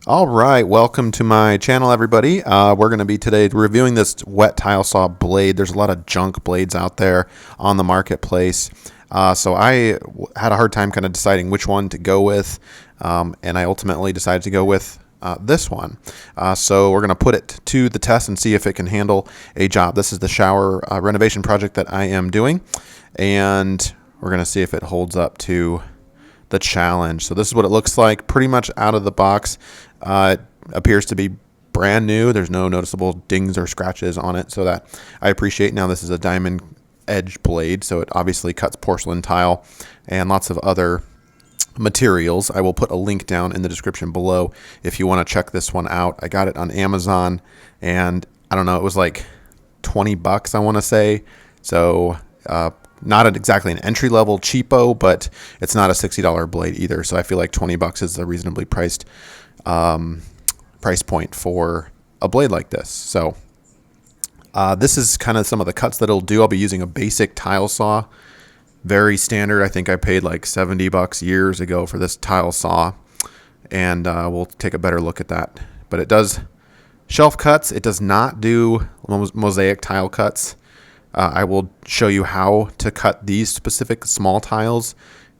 All right, welcome to my channel, everybody. We're going to be today reviewing this wet tile saw blade. There's a lot of junk blades out there on the marketplace. So I had a hard time kind of deciding which one to go with, and I ultimately decided to go with this one. So we're going to put it to the test and see if it can handle a job. This is the shower renovation project that I am doing, and we're going to see if it holds up to the challenge. So this is what it looks like pretty much out of the box. It appears to be brand new. There's no noticeable dings or scratches on it, so that I appreciate. Now this is a diamond edge blade, so it obviously cuts porcelain tile and lots of other materials. I will put a link down in the description below if you want to check this one out. I got it on Amazon, and I don't know, it was like 20 bucks, I want to say. So not exactly an entry-level cheapo, but it's not a $60 blade either. So I feel like 20 bucks is a reasonably priced price point for a blade like this. So this is kind of some of the cuts that it'll do. I'll be using a basic tile saw, very standard. I think I paid like 70 bucks years ago for this tile saw, and we'll take a better look at that. But it does shelf cuts. It does not do mosaic tile cuts. I will show you how to cut these specific small tiles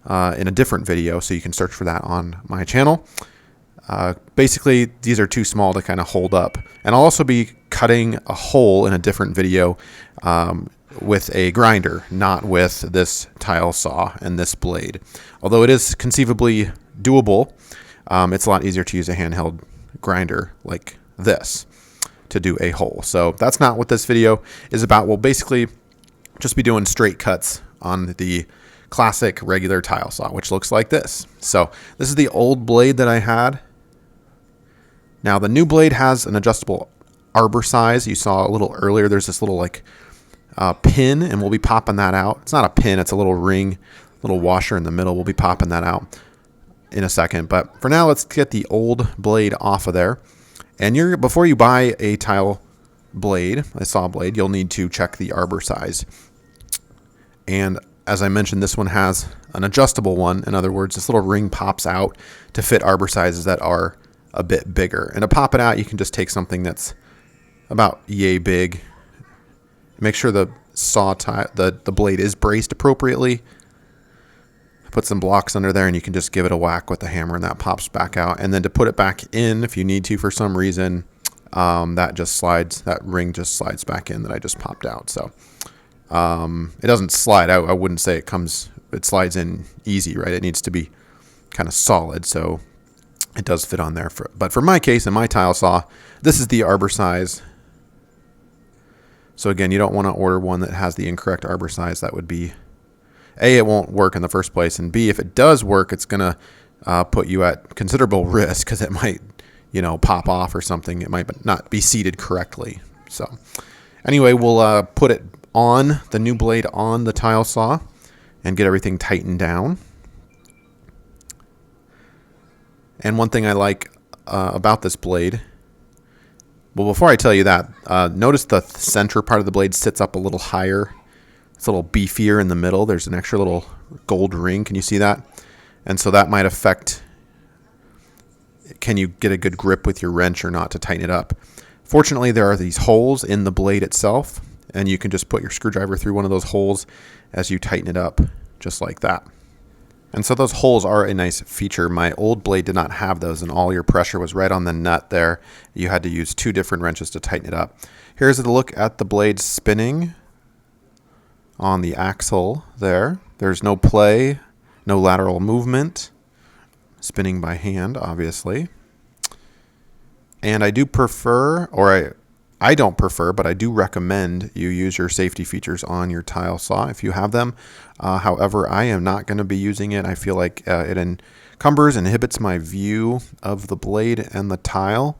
in a different video, so you can search for that on my channel. Basically, these are too small to kind of hold up. And I'll also be cutting a hole in a different video with a grinder, not with this tile saw and this blade. Although it is conceivably doable, it's a lot easier to use a handheld grinder like this to do a hole. So that's not what this video is about. We'll basically just be doing straight cuts on the classic regular tile saw, which looks like this. So this is the old blade that I had. Now the new blade has an adjustable arbor size. You saw a little earlier, there's this little like pin, and we'll be popping that out. It's not a pin, it's a little ring, little washer in the middle. We'll be popping that out in a second. But for now, let's get the old blade off of there. And before you buy a tile blade, a saw blade, you'll need to check the arbor size. And as I mentioned, this one has an adjustable one. In other words, this little ring pops out to fit arbor sizes that are a bit bigger. And to pop it out, you can just take something that's about yay big. Make sure the the blade is braced appropriately. Put some blocks under there, and you can just give it a whack with the hammer, and that pops back out. And then to put it back in, if you need to for some reason, that ring just slides back in that I just popped out. So it doesn't slide out. I wouldn't say it slides in easy, right? It needs to be kind of solid, so it does fit on there. But for my case and my tile saw, this is the arbor size. So again, you don't want to order one that has the incorrect arbor size. That would be, A, it won't work in the first place, and B, if it does work, it's going to put you at considerable risk because it might, pop off or something. It might not be seated correctly. So anyway, we'll put it on the new blade on the tile saw and get everything tightened down. And one thing I like about this blade, well, before I tell you that, notice the center part of the blade sits up a little higher. It's a little beefier in the middle. There's an extra little gold ring. Can you see that? And so that might affect, can you get a good grip with your wrench or not to tighten it up? Fortunately, there are these holes in the blade itself, and you can just put your screwdriver through one of those holes as you tighten it up, just like that. And so those holes are a nice feature. My old blade did not have those, and all your pressure was right on the nut there. You had to use two different wrenches to tighten it up. Here's a look at the blade spinning on the axle there. There's no play, no lateral movement. Spinning by hand, obviously. And I do prefer, or I don't prefer, but I do recommend you use your safety features on your tile saw if you have them. However, I am not going to be using it. I feel like it encumbers and inhibits my view of the blade and the tile,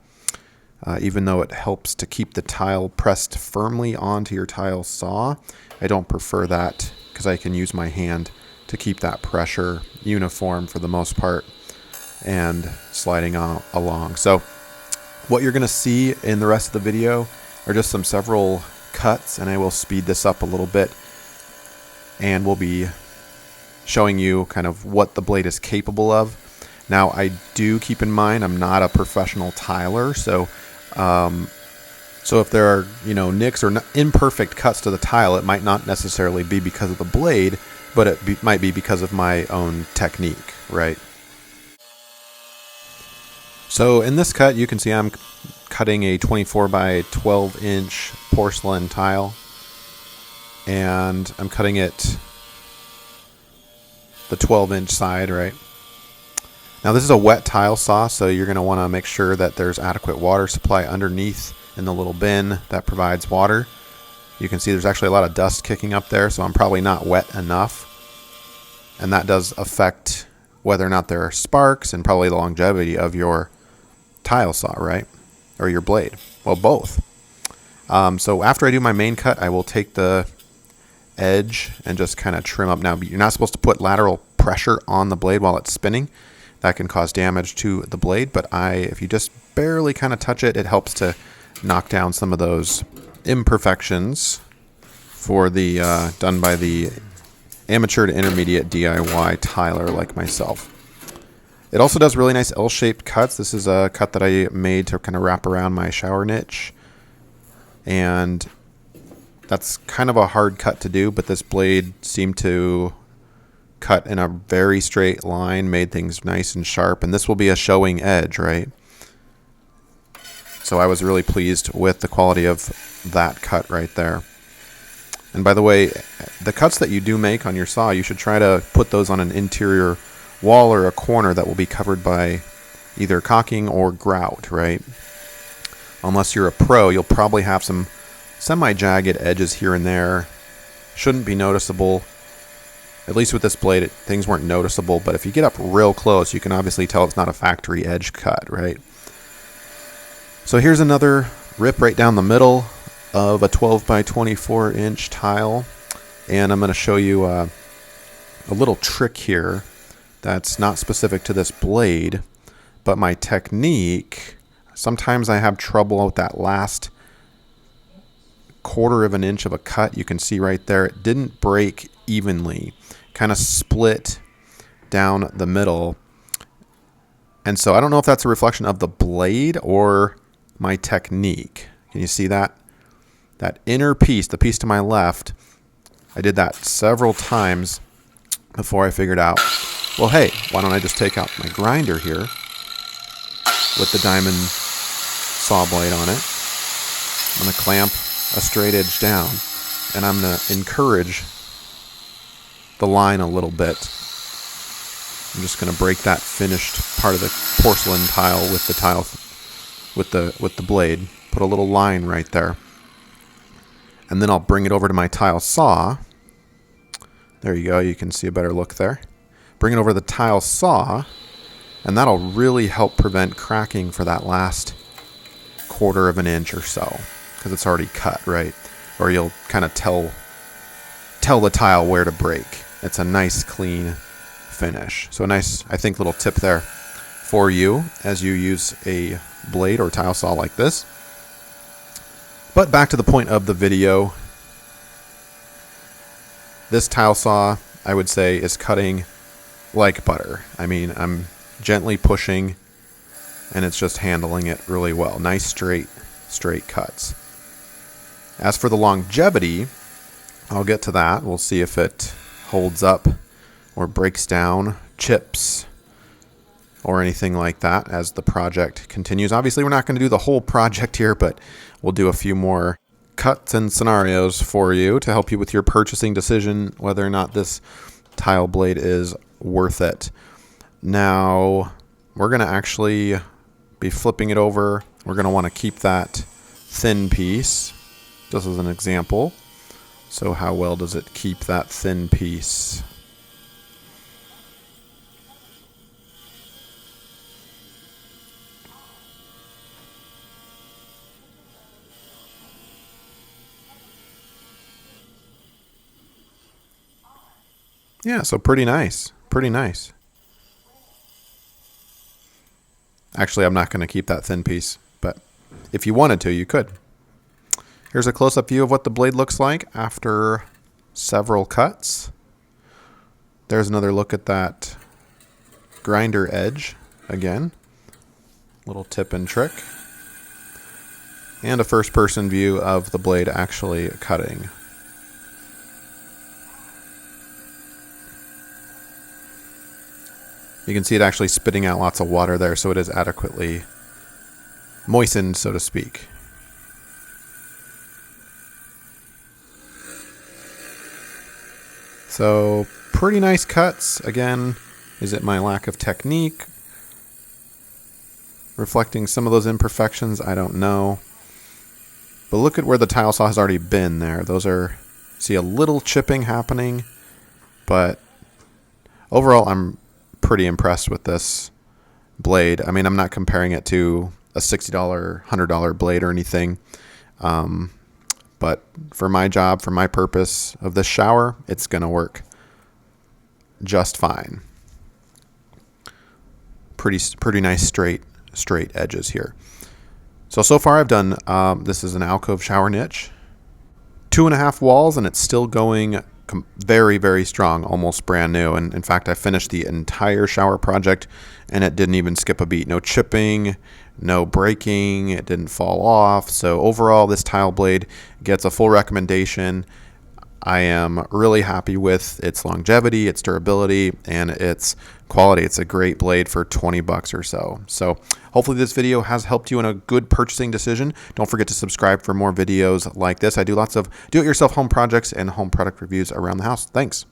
even though it helps to keep the tile pressed firmly onto your tile saw. I don't prefer that because I can use my hand to keep that pressure uniform for the most part and sliding along. So what you're going to see in the rest of the video are just several cuts, and I will speed this up a little bit, and we'll be showing you kind of what the blade is capable of. Now, I do keep in mind I'm not a professional tiler, so if there are, nicks or imperfect cuts to the tile, it might not necessarily be because of the blade, but it might be because of my own technique, right? So in this cut, you can see I'm cutting a 24 by 12 inch porcelain tile, and I'm cutting it the 12-inch side, right? Now this is a wet tile saw, so you're going to want to make sure that there's adequate water supply underneath in the little bin that provides water. You can see there's actually a lot of dust kicking up there, so I'm probably not wet enough. And that does affect whether or not there are sparks and probably the longevity of your tile saw, right? Or your blade. Well, both. So after I do my main cut, I will take the edge and just kind of trim up. Now, you're not supposed to put lateral pressure on the blade while it's spinning. That can cause damage to the blade, but if you just barely kind of touch it, it helps to knock down some of those imperfections for the done by the amateur to intermediate DIY tiler like myself. It also does really nice L-shaped cuts. This is a cut that I made to kind of wrap around my shower niche, and that's kind of a hard cut to do, but this blade seemed to cut in a very straight line, made things nice and sharp, and this will be a showing edge, right? So I was really pleased with the quality of that cut right there. And by the way, the cuts that you do make on your saw, you should try to put those on an interior wall or a corner that will be covered by either caulking or grout, right? Unless you're a pro, you'll probably have some semi-jagged edges here and there. Shouldn't be noticeable. At least with this blade, things weren't noticeable, but if you get up real close, you can obviously tell it's not a factory edge cut, right? So here's another rip right down the middle of a 12 by 24 inch tile, and I'm going to show you a little trick here that's not specific to this blade, but my technique. Sometimes I have trouble with that last 1/4 of an inch of a cut. You can see right there, it didn't break evenly, kind of split down the middle. And so I don't know if that's a reflection of the blade or my technique. Can you see that? That inner piece, the piece to my left, I did that several times before I figured out, well, hey, why don't I just take out my grinder here with the diamond saw blade on it. I'm going to clamp a straight edge down, and I'm going to encourage the line a little bit. I'm just going to break that finished part of the porcelain tile with the tile with the blade. Put a little line right there, and then I'll bring it over to my tile saw. There you go. You can see a better look there. Bring it over the tile saw, and that'll really help prevent cracking for that last 1/4 of an inch or so, because it's already cut, right? Or you'll kind of tell the tile where to break. It's a nice clean finish. So a nice, I think, little tip there for you as you use a blade or tile saw like this. But back to the point of the video. This tile saw, I would say, is cutting like butter. I mean, I'm gently pushing, and it's just handling it really well. Nice straight cuts. As for the longevity, I'll get to that. We'll see if it holds up or breaks down, chips, or anything like that as the project continues. Obviously, we're not going to do the whole project here, but we'll do a few more cuts and scenarios for you to help you with your purchasing decision, whether or not this tile blade is worth it. Now, we're going to actually be flipping it over. We're going to want to keep that thin piece, just as an example. So how well does it keep that thin piece? Yeah, so pretty nice. Pretty nice. Actually, I'm not going to keep that thin piece, but if you wanted to, you could. Here's a close-up view of what the blade looks like after several cuts. There's another look at that grinder edge again. Little tip and trick. And a first-person view of the blade actually cutting. You can see it actually spitting out lots of water there, so it is adequately moistened, so to speak. So, pretty nice cuts. Again, is it my lack of technique reflecting some of those imperfections? I don't know. But look at where the tile saw has already been there. Those are, see a little chipping happening, but overall I'm pretty impressed with this blade. I mean, I'm not comparing it to a $60, $100 blade or anything. But for my job, for my purpose of this shower, it's going to work just fine. Pretty nice straight edges here. So far I've done, this is an alcove shower niche, 2.5 walls, and it's still going very, very strong, almost brand new. And in fact, I finished the entire shower project and it didn't even skip a beat. No chipping, no breaking, it didn't fall off. So overall, this tile blade gets a full recommendation. I am really happy with its longevity, its durability, and its quality. It's a great blade for 20 bucks or so. So hopefully this video has helped you in a good purchasing decision. Don't forget to subscribe for more videos like this. I do lots of do-it-yourself home projects and home product reviews around the house. Thanks.